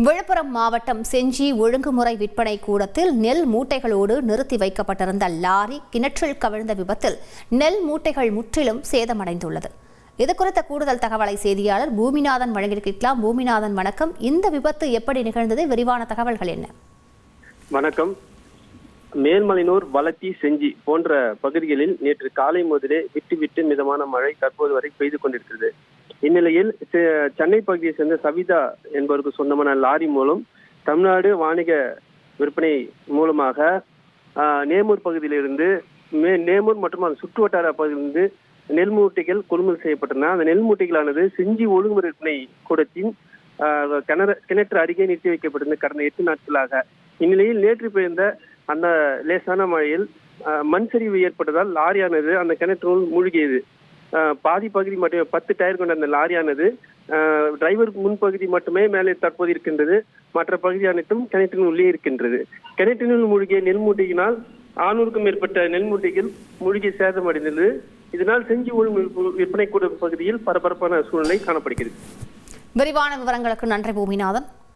விழுப்புரம் மாவட்டம் செஞ்சி ஒழுங்குமுறை விற்பனை கூடத்தில் நெல் மூட்டைகளோடு நிறுத்தி வைக்கப்பட்டிருந்த லாரி கிணற்றில் கவிழ்ந்த விபத்தில் நெல் மூட்டைகள் முற்றிலும் சேதமடைந்துள்ளது. இதுகுறித்த கூடுதல் தகவலை செய்தியாளர் பூமிநாதன் வழங்கியிருக்கலாம். பூமிநாதன், வணக்கம். இந்த விபத்து எப்படி நிகழ்ந்தது? விரிவான தகவல்கள் என்ன? வணக்கம். மேல்மலையனூர், வளத்தி, செஞ்சி போன்ற பகுதிகளில் நேற்று காலை முதலே விட்டு மிதமான மழை தற்போது வரை பெய்து கொண்டிருக்கிறது. இந்நிலையில் சென்னை பகுதியை சேர்ந்த சவிதா என்பவருக்கு சொந்தமான லாரி மூலம் தமிழ்நாடு வாணிக விற்பனை மூலமாக நேமூர் பகுதியிலிருந்து நேமூர் மற்றும் அந்த சுற்று வட்டார பகுதியிலிருந்து நெல் மூட்டைகள் கொள்முதல் செய்யப்பட்டன. அந்த நெல் மூட்டைகளானது செஞ்சி ஒழுங்குமுறை விற்பனை கூடத்தின் கிணற்று அருகே நிறுத்தி வைக்கப்பட்டிருந்த கடந்த 8 நாட்களாக. இந்நிலையில் நேற்று பெய்த அந்த லேசான மழையில் மண் சரிவு ஏற்பட்டதால் லாரியானது அந்த கிணற்றுள் மூழ்கியது. பாதி பகுதி மட்டும் 10 டயர் கொண்ட அந்த லாரியானது டிரைவர் முன்பகுதி மட்டுமே மேலே தற்போது இருக்கின்றது. மற்ற பகுதி அனைத்தும் கிணற்றின் உள்ளே இருக்கின்றது. கிணற்றினுள் மூழ்கிய நெல் மூட்டையினால் 600க்கும் மேற்பட்ட நெல் மூட்டைகள் மூழ்கி சேதமடைந்தது. இதனால் செஞ்சி ஒழுங்கு விற்பனை கூட பகுதியில் பரபரப்பான சூழ்நிலை காணப்படுகிறது. விரிவான விவரங்களுக்கு நன்றி பூமிநாதன்.